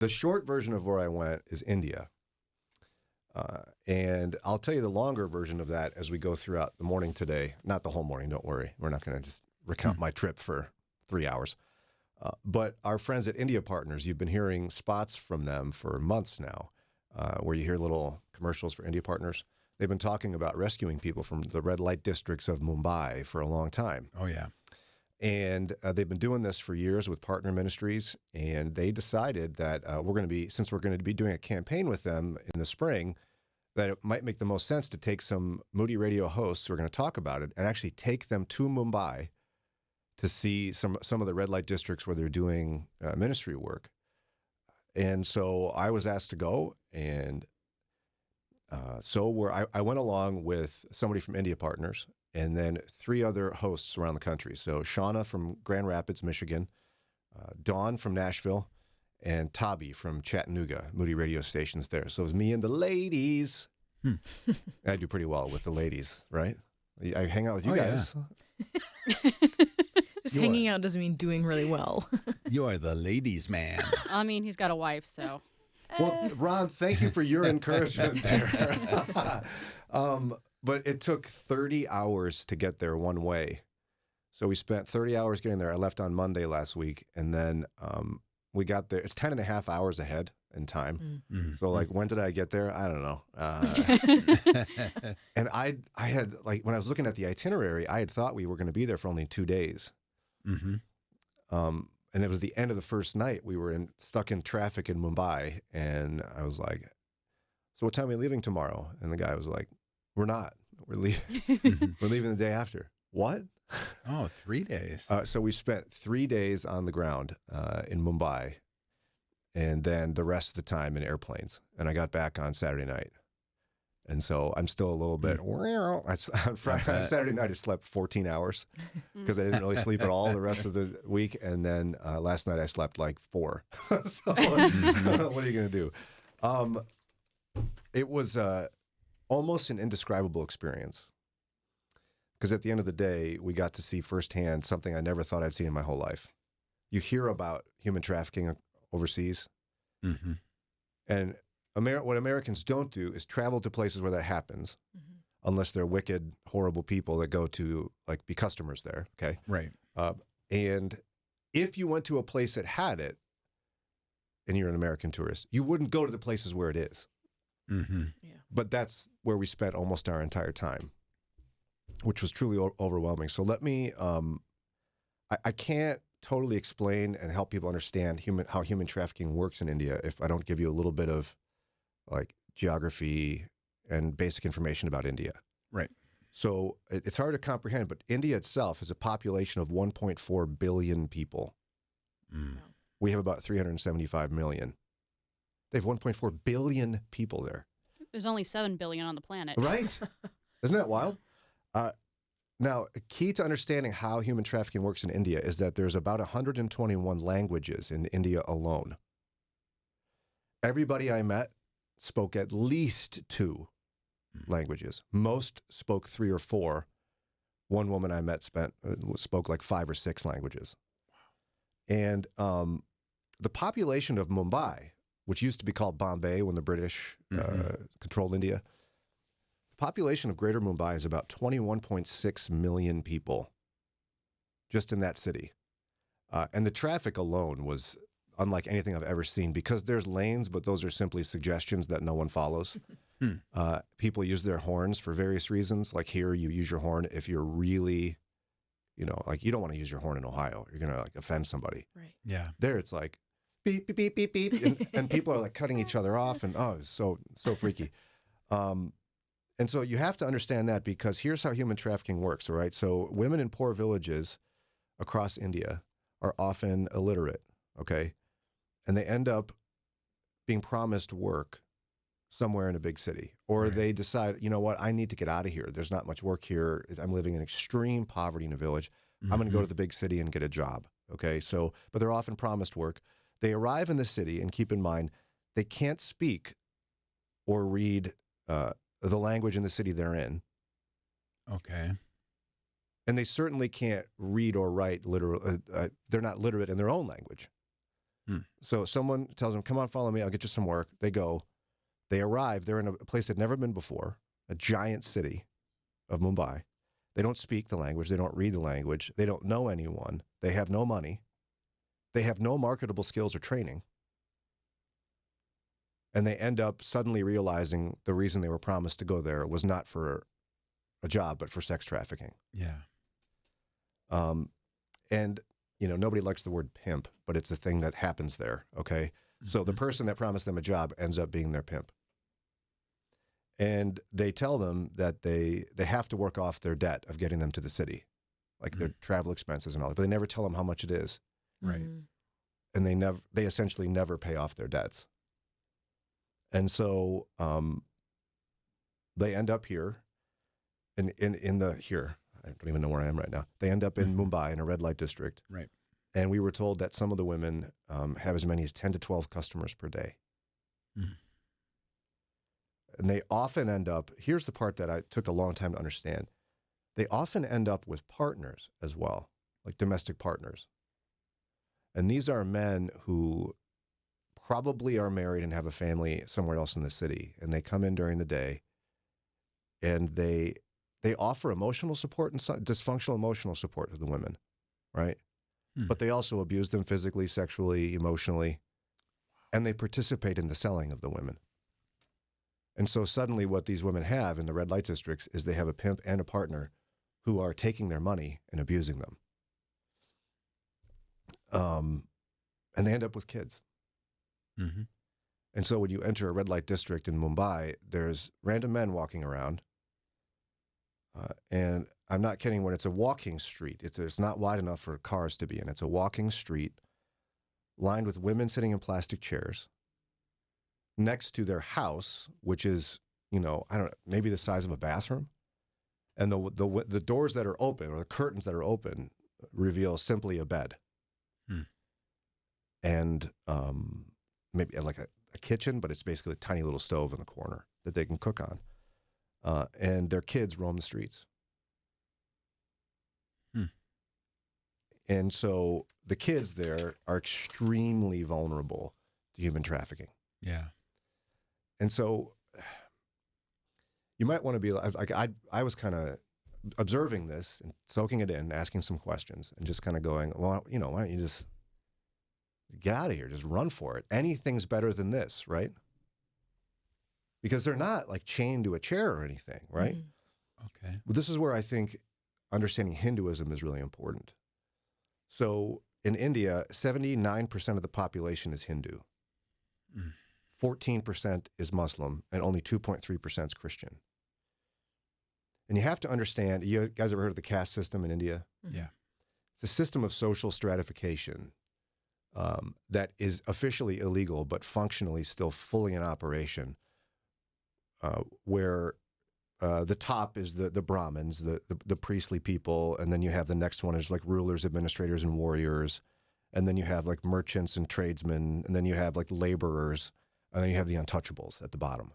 The short version of where I went is India. And I'll tell you the longer version of that as we go throughout the morning today. Not the whole morning, don't worry. We're not going to just recount my trip for 3 hours. But our friends at India Partners, you've been hearing spots from them for months now, where you hear little commercials for India Partners. They've been talking about rescuing people from the red light districts of Mumbai for a long time. Oh, yeah. And they've been doing this for years with partner ministries. And they decided that since we're going to be doing a campaign with them in the spring, that it might make the most sense to take some Moody Radio hosts who are going to talk about it and actually take them to Mumbai to see some of the red light districts where they're doing ministry work. And so I was asked to go, and I went along with somebody from India Partners and then 3 other hosts around the country. So Shauna from Grand Rapids, Michigan, Dawn from Nashville, and Tabi from Chattanooga, Moody Radio stations there. So it was me and the ladies. I do pretty well with the ladies, right? I hang out with you guys. Yeah. Just hanging out doesn't mean doing really well. You are the ladies' man. I mean, he's got a wife, so. Well, Ron, thank you for your encouragement there. But it took 30 hours to get there one way. So we spent 30 hours getting there. I left on Monday last week, and then we got there. It's 10 and a half hours ahead in time. Mm-hmm. So, like, when did I get there? I don't know. And I had, like, when I was looking at the itinerary, I had thought we were going to be there for only 2 days. Mm-hmm. And it was the end of the first night. We were stuck in traffic in Mumbai, and I was like, "So what time are we leaving tomorrow?" And the guy was like, "We're not. We're leaving. We're leaving the day after." What? Oh, 3 days. So we spent 3 days on the ground in Mumbai, and then the rest of the time in airplanes. And I got back on Saturday night. And so I'm still a little bit. On Saturday night, I slept 14 hours because I didn't really sleep at all the rest of the week. And then last night I slept like 4. So what are you going to do? It was almost an indescribable experience because at the end of the day, we got to see firsthand something I never thought I'd see in my whole life. You hear about human trafficking overseas, and what Americans don't do is travel to places where that happens, unless they're wicked, horrible people that go to like be customers there. Okay, Right. And if you went to a place that had it, and you're an American tourist, you wouldn't go to the places where it is. Mm-hmm. Yeah. But that's where we spent almost our entire time, which was truly overwhelming. So let me, I can't totally explain and help people understand how human trafficking works in India if I don't give you a little bit of like geography and basic information about India. Right. So it's hard to comprehend, but India itself has a population of 1.4 billion people. Mm. We have about 375 million. They have 1.4 billion people there. There's only 7 billion on the planet. Right? Isn't that wild? Now, a key to understanding how human trafficking works in India is that there's about 121 languages in India alone. Everybody I met spoke at least 2 languages. Most spoke 3 or 4. One woman I met spoke like 5 or 6 languages. Wow. And the population of Mumbai, which used to be called Bombay when the British controlled India, the population of Greater Mumbai is about 21.6 million people just in that city. And the traffic alone was unlike anything I've ever seen because there's lanes, but those are simply suggestions that no one follows. People use their horns for various reasons. Like here, you use your horn if you're really, like you don't want to use your horn in Ohio. You're going to like offend somebody. Right. Yeah. There it's like beep, beep, beep, beep, beep. And people are like cutting each other off. And it's so freaky. And so you have to understand that because here's how human trafficking works, all right? So women in poor villages across India are often illiterate, okay? And they end up being promised work somewhere in a big city. Or they decide, you know what, I need to get out of here. There's not much work here. I'm living in extreme poverty in a village. I'm going to go to the big city and get a job, okay? So, but they're often promised work. They arrive in the city, and keep in mind, they can't speak or read the language in the city they're in. Okay. And they certainly can't read or write they're not literate in their own language. So someone tells them, come on, follow me. I'll get you some work. They go. They arrive. They're in a place they'd never been before, a giant city of Mumbai. They don't speak the language. They don't read the language. They don't know anyone. They have no money. They have no marketable skills or training. And they end up suddenly realizing the reason they were promised to go there was not for a job, but for sex trafficking. Yeah. And, nobody likes the word pimp, but it's a thing that happens there, okay? So the person that promised them a job ends up being their pimp. And they tell them that they have to work off their debt of getting them to the city, like their travel expenses and all that, but they never tell them how much it is. Right. And they essentially never pay off their debts. And so they end up here, here. I don't even know where I am right now. They end up in Mumbai in a red light district. Right. And we were told that some of the women have as many as 10 to 12 customers per day. And they often end up, here's the part that I took a long time to understand. They often end up with partners as well, like domestic partners. And these are men who probably are married and have a family somewhere else in the city. And they come in during the day and they offer emotional support and dysfunctional emotional support to the women, right? But they also abuse them physically, sexually, emotionally, and they participate in the selling of the women. And so suddenly what these women have in the red light districts is they have a pimp and a partner who are taking their money and abusing them. And they end up with kids. Mm-hmm. And so when you enter a red light district in Mumbai, there's random men walking around. And I'm not kidding when it's a walking street. It's not wide enough for cars to be in. It's a walking street lined with women sitting in plastic chairs next to their house, which is, I don't know, maybe the size of a bathroom. And the doors that are open or the curtains that are open reveal simply a bed. And maybe like a kitchen, but it's basically a tiny little stove in the corner that they can cook on. And their kids roam the streets. And so the kids there are extremely vulnerable to human trafficking. Yeah. And so you might want to be like, I was kind of observing this and soaking it in, asking some questions and just kind of going, well, why don't you just get out of here, just run for it. Anything's better than this, right? Because they're not like chained to a chair or anything, right? Okay. Well, this is where I think understanding Hinduism is really important. So in India, 79% of the population is Hindu. 14% is Muslim, and only 2.3% is Christian. And you have to understand, you guys ever heard of the caste system in India? Yeah. It's a system of social stratification that is officially illegal, but functionally still fully in operation, where the top is the Brahmins, the priestly people, and then you have the next one is like rulers, administrators, and warriors, and then you have like merchants and tradesmen, and then you have like laborers, and then you have the untouchables at the bottom.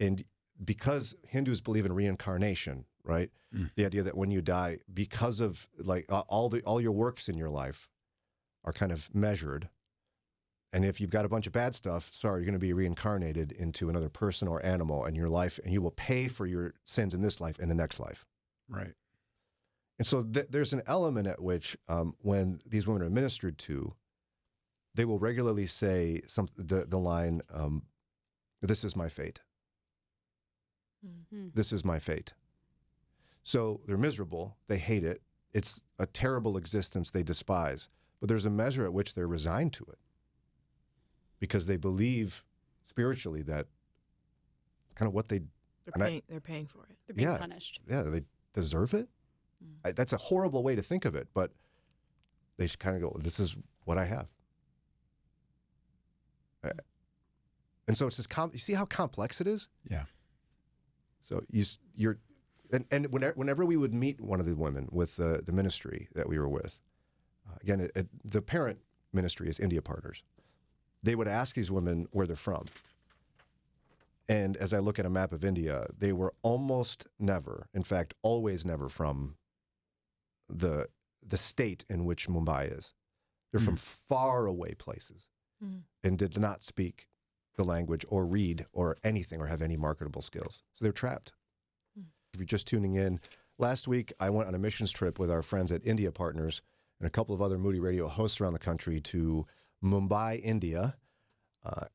And because Hindus believe in reincarnation, right? The idea that when you die, because of like all your works in your life are kind of measured. And if you've got a bunch of bad stuff, sorry, you're going to be reincarnated into another person or animal in your life, and you will pay for your sins in this life and the next life. Right. And so there's an element at which when these women are ministered to, they will regularly say the line, this is my fate. This is my fate. So they're miserable. They hate it. It's a terrible existence they despise. But there's a measure at which they're resigned to it because they believe spiritually that it's kind of what They're paying for it. They're being punished. Yeah, they deserve it. That's a horrible way to think of it, but they should kind of go, this is what I have. And so it's this, you see how complex it is? Yeah. So you're, and whenever we would meet one of the women with the ministry that we were with, again, the parent ministry is India Partners. They would ask these women where they're from. And as I look at a map of India, they were almost never, in fact, always never from the state in which Mumbai is. They're from far away places and did not speak the language or read or anything or have any marketable skills. So they're trapped. If you're just tuning in, last week I went on a missions trip with our friends at India Partners and a couple of other Moody Radio hosts around the country to Mumbai, India.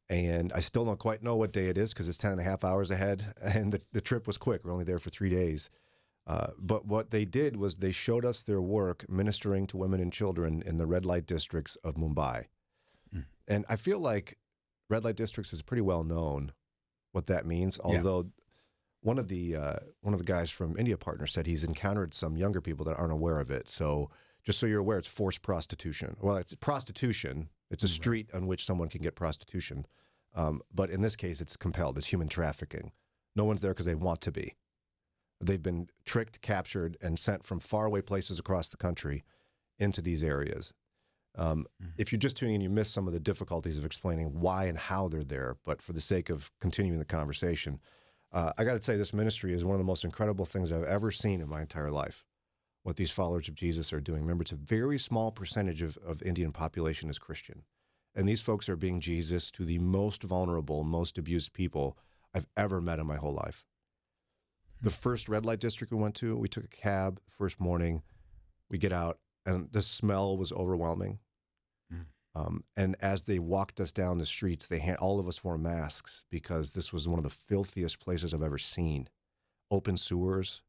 And I still don't quite know what day it is because it's 10 and a half hours ahead. And the trip was quick. We're only there for 3 days. But what they did was they showed us their work ministering to women and children in the red light districts of Mumbai. And I feel like red light districts is pretty well known what that means. Although one of the guys from India Partners said he's encountered some younger people that aren't aware of it. So just so you're aware, it's forced prostitution. Well, it's prostitution. It's a street on which someone can get prostitution. But in this case, it's compelled. It's human trafficking. No one's there because they want to be. They've been tricked, captured, and sent from faraway places across the country into these areas. If you're just tuning in, you miss some of the difficulties of explaining why and how they're there. But for the sake of continuing the conversation, I got to say this ministry is one of the most incredible things I've ever seen in my entire life, what these followers of Jesus are doing. Remember, it's a very small percentage of Indian population is Christian. And these folks are being Jesus to the most vulnerable, most abused people I've ever met in my whole life. The first red light district we went to, we took a cab the first morning. We get out, and the smell was overwhelming. And as they walked us down the streets, all of us wore masks because this was one of the filthiest places I've ever seen. Open sewers.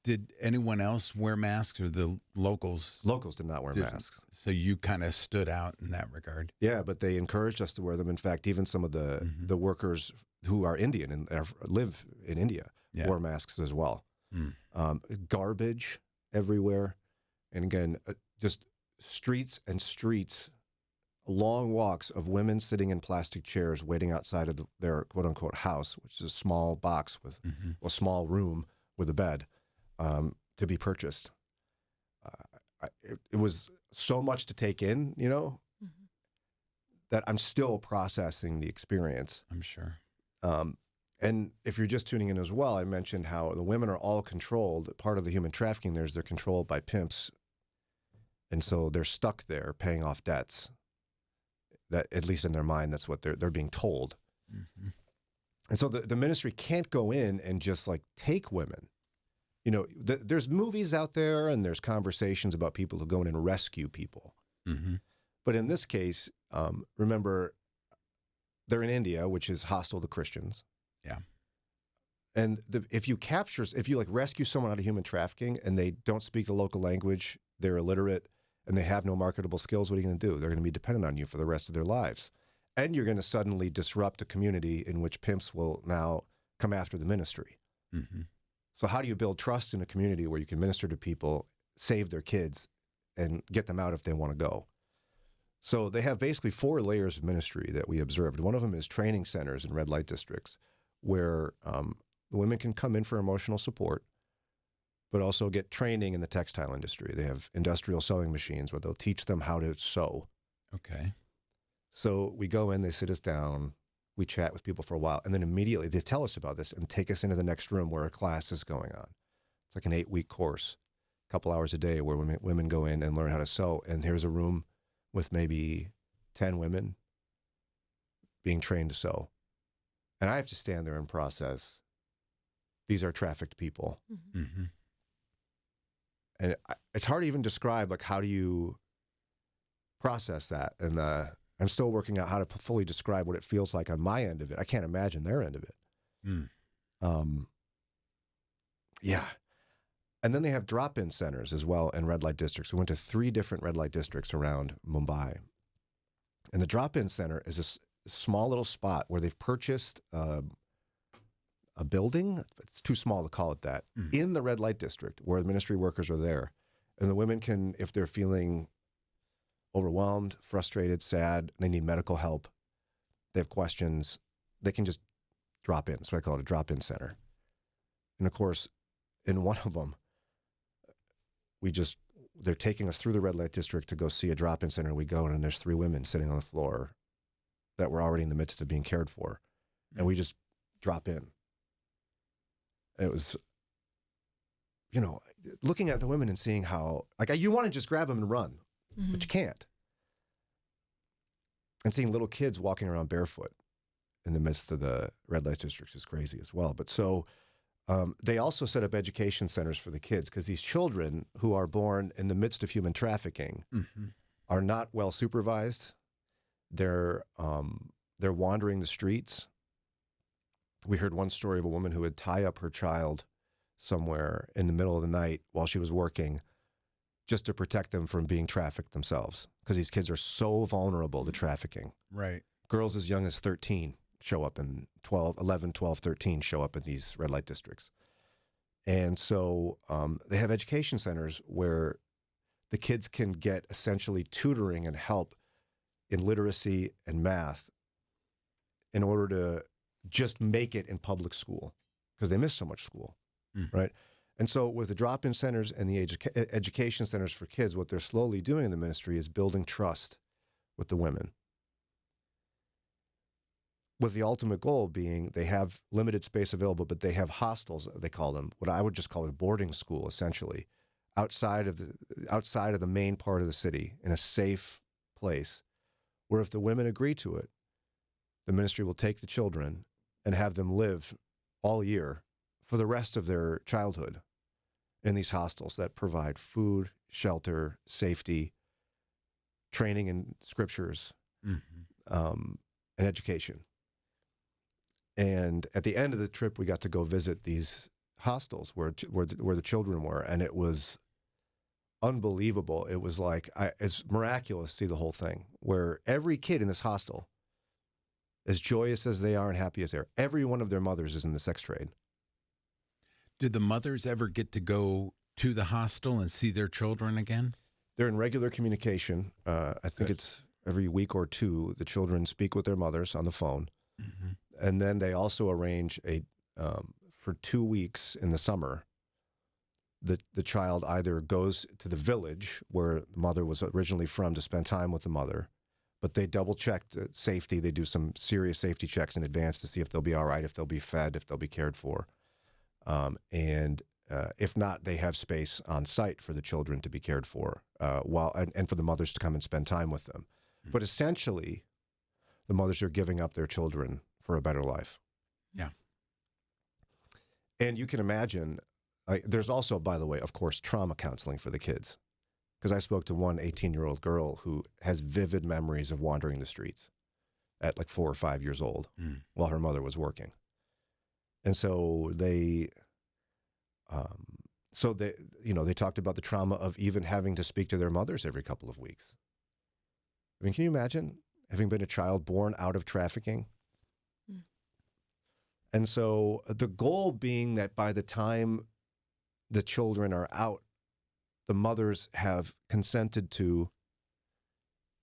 Did anyone else wear masks, or the locals? Locals did not wear masks. So you kind of stood out in that regard. Yeah, but they encouraged us to wear them. In fact, even some of the workers who are Indian and live in India wore masks as well. Garbage everywhere. And again, just streets and streets, long walks of women sitting in plastic chairs waiting outside of their quote-unquote house, which is a small box with a small room with a bed, to be purchased. It was so much to take in, that I'm still processing the experience. I'm sure. And if you're just tuning in as well, I mentioned how the women are all controlled. Part of the human trafficking there is they're controlled by pimps. And so they're stuck there paying off debts. That, at least in their mind, that's what they're being told. And so the ministry can't go in and just like take women. There's movies out there and there's conversations about people who go in and rescue people. But in this case, remember, they're in India, which is hostile to Christians. Yeah. And if you rescue someone out of human trafficking and they don't speak the local language, they're illiterate, and they have no marketable skills, what are you going to do? They're going to be dependent on you for the rest of their lives. And you're going to suddenly disrupt a community in which pimps will now come after the ministry. So how do you build trust in a community where you can minister to people, save their kids, and get them out if they want to go? So they have basically 4 layers of ministry that we observed. One of them is training centers in red light districts where the women can come in for emotional support, but also get training in the textile industry. They have industrial sewing machines where they'll teach them how to sew. Okay. So we go in, they sit us down, we chat with people for a while, and then immediately they tell us about this and take us into the next room where a class is going on. It's like an 8-week course, a couple hours a day where women go in and learn how to sew. And here's a room with maybe 10 women being trained to sew. And I have to stand there and process, these are trafficked people. And it's hard to even describe, like, how do you process that? And I'm still working out how to fully describe what it feels like on my end of it. I can't imagine their end of it. Yeah. And then they have drop-in centers as well in red light districts. We went to 3 different red light districts around Mumbai. And the drop-in center is a small little spot where they've purchased a building. It's too small to call it that, in the red light district where the ministry workers are there. And the women can, if they're feeling overwhelmed, frustrated, sad, they need medical help, they have questions, they can just drop in. That's what I call it, a drop-in center. And of course, in one of them, they're taking us through the red light district to go see a drop-in center. We go, and there's 3 women sitting on the floor that were already in the midst of being cared for. And we just drop in. And it was, looking at the women and seeing how, like, you want to just grab them and run, but you can't. And seeing little kids walking around barefoot in the midst of the red light districts is crazy as well. But so they also set up education centers for the kids because these children who are born in the midst of human trafficking are not well supervised. They're wandering the streets. We heard one story of a woman who would tie up her child somewhere in the middle of the night while she was working just to protect them from being trafficked themselves because these kids are so vulnerable to trafficking. Right. Girls as young as 13 show up in 11, 12, 13 show up in these red light districts. And so they have education centers where the kids can get essentially tutoring and help in literacy and math in order to just make it in public school because they miss so much school, right? And so with the drop-in centers and the education centers for kids, what they're slowly doing in the ministry is building trust with the women, with the ultimate goal being they have limited space available, but they have hostels, they call them, what I would just call it a boarding school, essentially, outside of the main part of the city in a safe place where if the women agree to it, the ministry will take the children and have them live all year for the rest of their childhood in these hostels that provide food, shelter, safety, training in scriptures, and education. And at the end of the trip, we got to go visit these hostels where the children were, and it was unbelievable. It was like it's miraculous to see the whole thing, where every kid in this hostel, as joyous as they are and happy as they are, every one of their mothers is in the sex trade. Did the mothers ever get to go to the hostel and see their children again? They're in regular communication. I think it's every week or two, the children speak with their mothers on the phone. And then they also arrange for 2 weeks in the summer, the child either goes to the village where the mother was originally from to spend time with the mother, but they double check safety. They do some serious safety checks in advance to see if they'll be all right, if they'll be fed, if they'll be cared for. And if not, they have space on site for the children to be cared for and for the mothers to come and spend time with them. But essentially, the mothers are giving up their children for a better life. Yeah. And you can imagine, there's also, by the way, of course, trauma counseling for the kids. Because I spoke to one 18-year-old girl who has vivid memories of wandering the streets at like 4 or 5 years old while her mother was working. And so they talked about the trauma of even having to speak to their mothers every couple of weeks. I mean, can you imagine having been a child born out of trafficking? And so the goal being that by the time the children are out, the mothers have consented to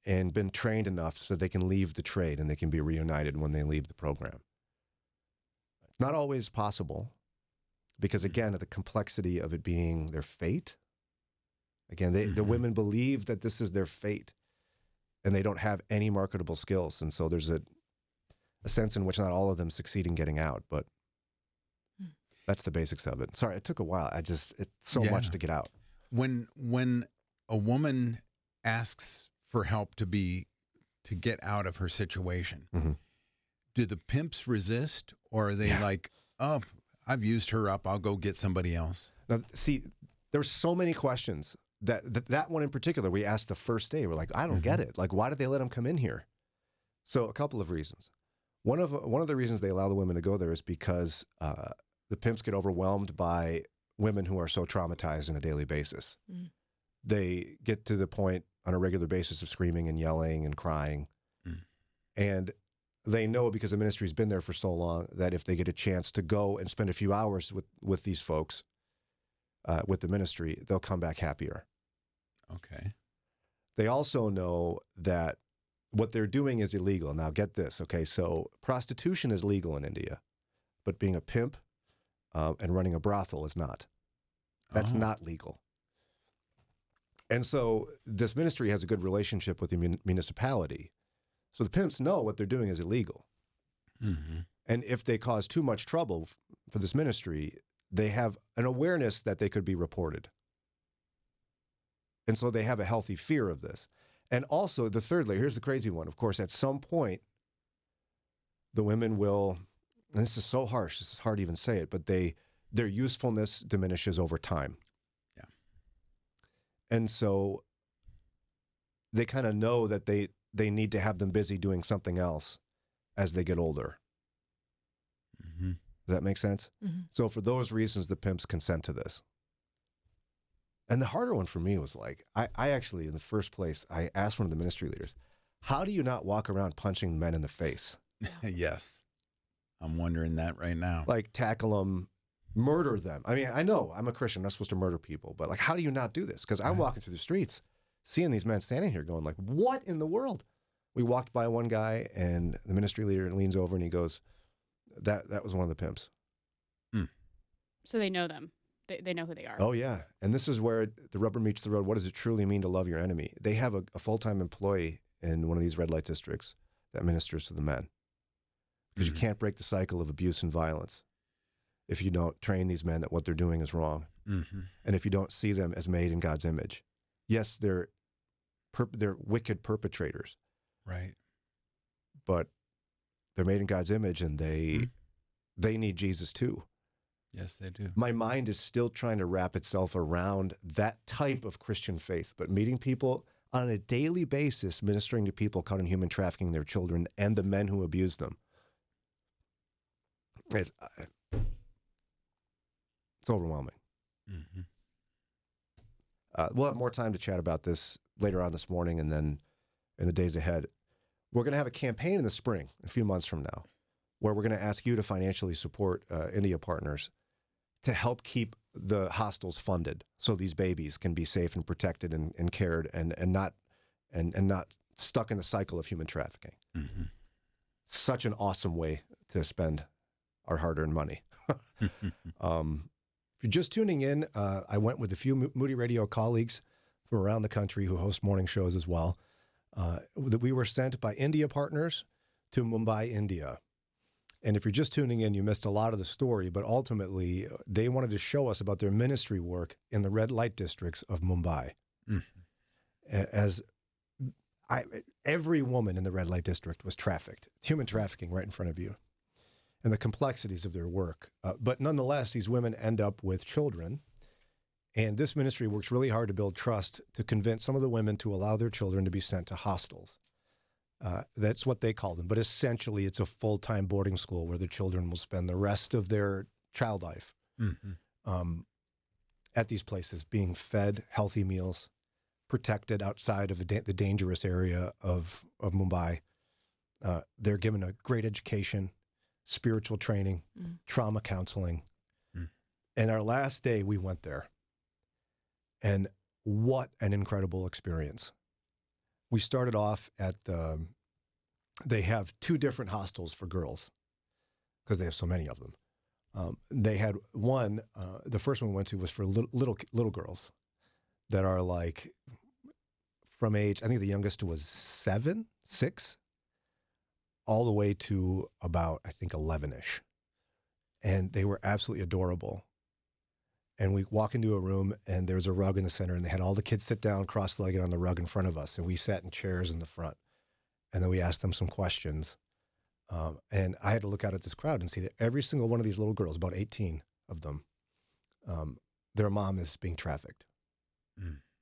and been trained enough so they can leave the trade and they can be reunited when they leave the program. Not always possible because, again, of the complexity of it being their fate. Again, the women believe that this is their fate and they don't have any marketable skills. And so there's a sense in which not all of them succeed in getting out, but that's the basics of it. Sorry, it took a while. It's so much to get out. When a woman asks for help to get out of her situation, do the pimps resist, or are they like, oh, I've used her up, I'll go get somebody else? Now, see, there's so many questions that one in particular we asked the first day. We're like, I don't get it. Like, why did they let him come in here? So a couple of reasons. One of the reasons they allow the women to go there is because the pimps get overwhelmed by women who are so traumatized on a daily basis. They get to the point on a regular basis of screaming and yelling and crying. And they know, because the ministry's been there for so long, that if they get a chance to go and spend a few hours with these folks, with the ministry, they'll come back happier. Okay. They also know that what they're doing is illegal. Now, get this, okay? So prostitution is legal in India, but being a pimp and running a brothel is not. That's not legal. And so this ministry has a good relationship with the municipality. So the pimps know what they're doing is illegal. And if they cause too much trouble for this ministry, they have an awareness that they could be reported. And so they have a healthy fear of this. And also the third layer, here's the crazy one. Of course, at some point, the women will, and this is so harsh, this is hard to even say it, but their usefulness diminishes over time. Yeah. And so they kind of know that they need to have them busy doing something else as they get older. Mm-hmm. Does that make sense? Mm-hmm. So for those reasons, the pimps consent to this. And the harder one for me was like, I actually, in the first place, I asked one of the ministry leaders, how do you not walk around punching men in the face? Yes. I'm wondering that right now. Like tackle them, murder them. I mean, I know I'm a Christian, I'm not supposed to murder people, but like, how do you not do this? Because I'm walking through the streets, seeing these men standing here going like, what in the world? We walked by one guy and the ministry leader leans over and he goes, that was one of the pimps. So they know them. They know who they are. Oh, yeah. And this is where the rubber meets the road. What does it truly mean to love your enemy? They have a full-time employee in one of these red light districts that ministers to the men. Because you can't break the cycle of abuse and violence if you don't train these men that what they're doing is wrong. Mm-hmm. And if you don't see them as made in God's image. Yes, they're wicked perpetrators, Right. but they're made in God's image and they need Jesus too. Yes, they do. My mind is still trying to wrap itself around that type of Christian faith, but meeting people on a daily basis, ministering to people caught in human trafficking, their children, and the men who abuse them. It's overwhelming. Mm-hmm. We'll have more time to chat about this later on this morning and then in the days ahead. We're going to have a campaign in the spring, a few months from now, where we're going to ask you to financially support India Partners to help keep the hostels funded so these babies can be safe and protected and cared and not stuck in the cycle of human trafficking. Mm-hmm. Such an awesome way to spend our hard-earned money. If you're just tuning in, I went with a few Moody Radio colleagues from around the country who host morning shows as well. That we were sent by India Partners to Mumbai, India. And if you're just tuning in, you missed a lot of the story, but ultimately they wanted to show us about their ministry work in the red light districts of Mumbai. As every woman in the red light district was trafficked, human trafficking right in front of you, and the complexities of their work. But nonetheless, these women end up with children. And this ministry works really hard to build trust to convince some of the women to allow their children to be sent to hostels. That's what they call them. But essentially, it's a full-time boarding school where the children will spend the rest of their child life at these places, being fed healthy meals, protected outside of the dangerous area of Mumbai. They're given a great education, spiritual training, trauma counseling. And our last day, we went there. And what an incredible experience. We started off at they have 2 different hostels for girls because they have so many of them. They had one, the first one we went to was for little girls that are like from age, I think the youngest was 6, all the way to about, I think 11-ish. And they were absolutely adorable. And we walk into a room and there's a rug in the center and they had all the kids sit down cross-legged on the rug in front of us. And we sat in chairs in the front. And then we asked them some questions. And I had to look out at this crowd and see that every single one of these little girls, about 18 of them, their mom is being trafficked.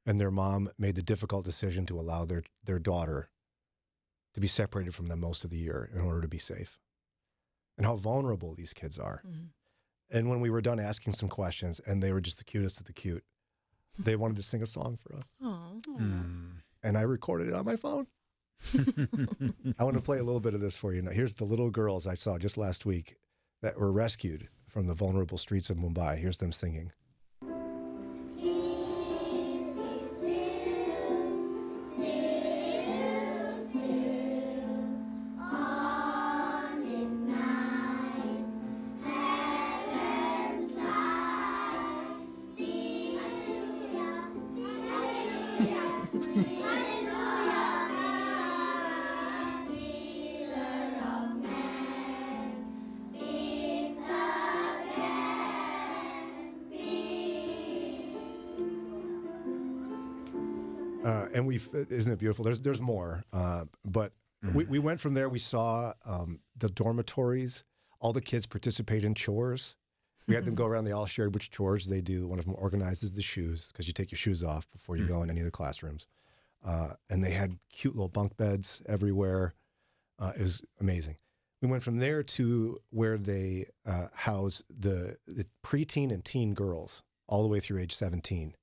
And their mom made the difficult decision to allow their daughter to be separated from them most of the year in order to be safe. And how vulnerable these kids are. And when we were done asking some questions, and they were just the cutest of the cute, they wanted to sing a song for us. Aww. And I recorded it on my phone. I want to play a little bit of this for you. Now, here's the little girls I saw just last week that were rescued from the vulnerable streets of Mumbai. Here's them singing. And isn't it beautiful? There's more, but we went from there. We saw the dormitories. All the kids participate in chores. We had them go around. They all shared which chores they do. One of them organizes the shoes because you take your shoes off before you go in any of the classrooms. And they had cute little bunk beds everywhere. It was amazing. We went from there to where they house the preteen and teen girls all the way through age 17.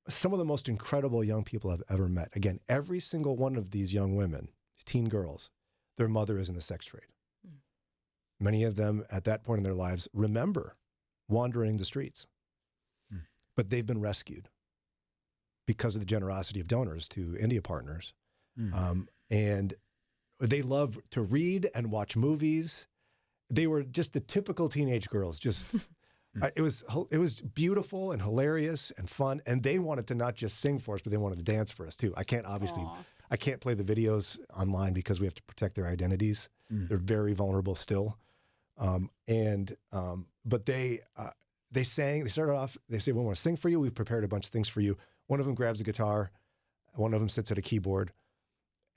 Some of the most incredible young people I've ever met. Again, every single one of these young women, teen girls, their mother is in the sex trade. Many of them at that point in their lives remember wandering the streets, but they've been rescued because of the generosity of donors to India Partners. And they love to read and watch movies. They were just the typical teenage girls. Just it was beautiful and hilarious and fun. And they wanted to not just sing for us, but they wanted to dance for us too. I can't play the videos online because we have to protect their identities. They're very vulnerable still. But they sang. They started off. They say, "We want to sing for you. We've prepared a bunch of things for you." One of them grabs a guitar. One of them sits at a keyboard.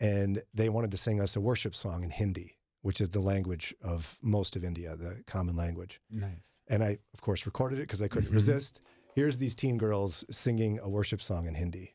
And they wanted to sing us a worship song in Hindi, which is the language of most of India, the common language. Nice. And I, of course, recorded it because I couldn't resist. Here's these teen girls singing a worship song in Hindi.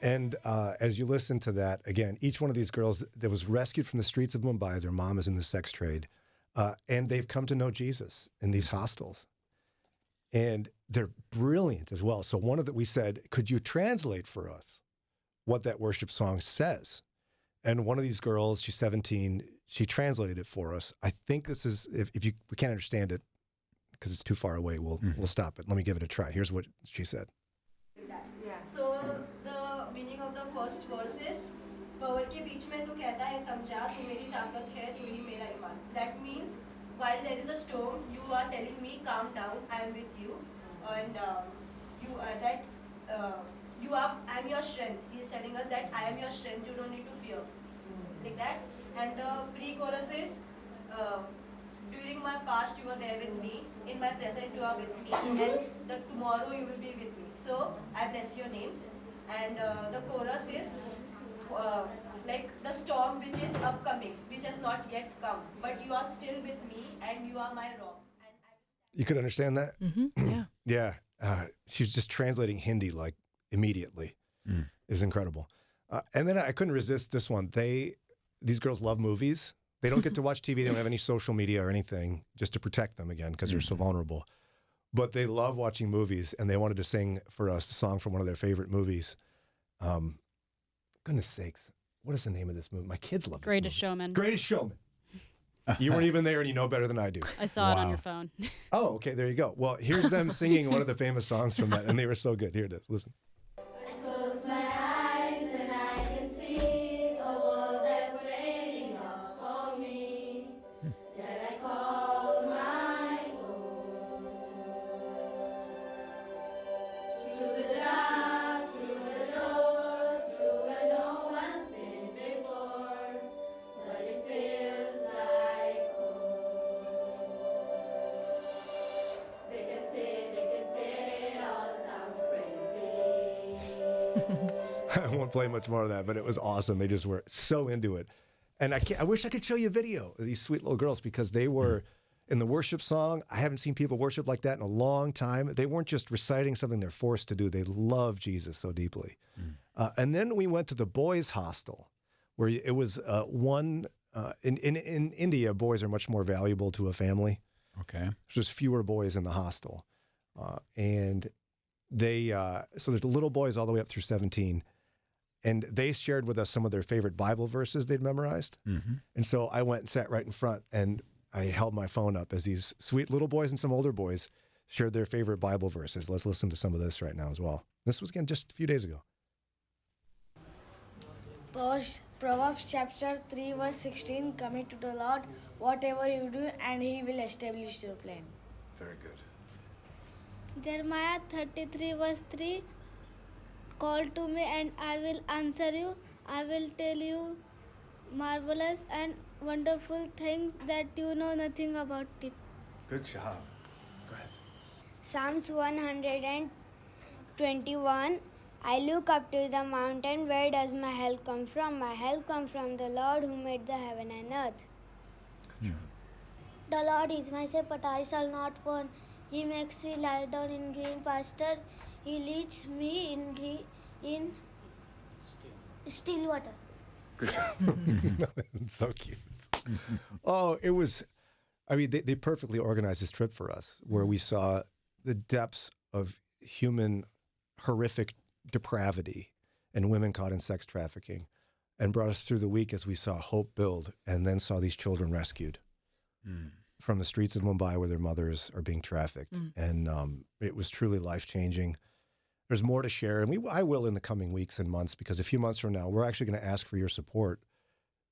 And as you listen to that, again, each one of these girls that was rescued from the streets of Mumbai, their mom is in the sex trade, and they've come to know Jesus in these hostels. And they're brilliant as well. So we said, could you translate for us what that worship song says? And one of these girls, she's 17, she translated it for us. I think this is, if we can't understand it because it's too far away, we'll stop it. Let me give it a try. Here's what she said. Yeah. So the meaning of the first verse is, "power के बीच में तू कहता है थम जा, तू मेरी ताकत है, तू ही मेरा ईमान." That means while there is a storm, you are telling me, calm down, I am with you, and I'm your strength. He is telling us that I am your strength. You don't need to fear, like that. And the free chorus is, during my past you were there with me, in my present you are with me, and tomorrow you will be with me. So I bless your name. And the chorus is like the storm which is upcoming, which has not yet come, but you are still with me, and you are my rock. You could understand that? Yeah. Yeah. She was just translating Hindi like immediately. It was incredible. And then I couldn't resist this one. These girls love movies. They don't get to watch TV. They don't have any social media or anything, just to protect them again because they're so vulnerable. But they love watching movies, and they wanted to sing for us a song from one of their favorite movies. Goodness sakes, what is the name of this movie? My kids love this Greatest movie. Showman. Greatest Showman. You weren't even there, and you know better than I do. I saw it on your phone. Oh, okay, there you go. Well, here's them singing one of the famous songs from that, and they were so good. Here it is. Listen. I close my eyes and I can see a world that's waiting up for me, that I call my own. Through the dark, through the door, through where no one's been before, but it feels like home. They can say it all sounds crazy. I won't play much more of that, but it was awesome. They just were so into it. And I wish I could show you a video of these sweet little girls because they were in the worship song. I haven't seen people worship like that in a long time. They weren't just reciting something they're forced to do. They love Jesus so deeply. And then we went to the boys' hostel where it was one in India, boys are much more valuable to a family. Okay. There's just fewer boys in the hostel. And they, so there's little boys all the way up through 17. And they shared with us some of their favorite Bible verses they'd memorized. Mm-hmm. And so I went and sat right in front, and I held my phone up as these sweet little boys and some older boys shared their favorite Bible verses. Let's listen to some of this right now as well. This was, again, just a few days ago. Proverbs chapter 3 verse 16, commit to the Lord whatever you do and he will establish your plan. Very good. Jeremiah 33 verse 3, call to me and I will answer you. I will tell you marvelous and wonderful things that you know nothing about it. Good job. Go ahead. Psalms 121, I look up to the mountain, where does my help come from? My help comes from the Lord who made the heaven and earth. The Lord is my shepherd, I shall not want. He makes me lie down in green pasture. He leads me in still water. Good job. So cute. Oh, it was, I mean, they perfectly organized this trip for us where we saw the depths of human horrific depravity and women caught in sex trafficking, and brought us through the week as we saw hope build and then saw these children rescued from the streets of Mumbai where their mothers are being trafficked. And it was truly life-changing. There's more to share, and I will in the coming weeks and months, because a few months from now, we're actually going to ask for your support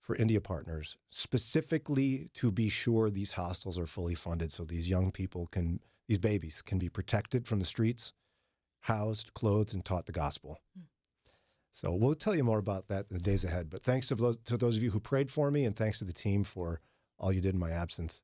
for India Partners, specifically to be sure these hostels are fully funded so these young people these babies can be protected from the streets, housed, clothed, and taught the gospel. So we'll tell you more about that in the days ahead. But thanks to those of you who prayed for me, and thanks to the team for all you did in my absence.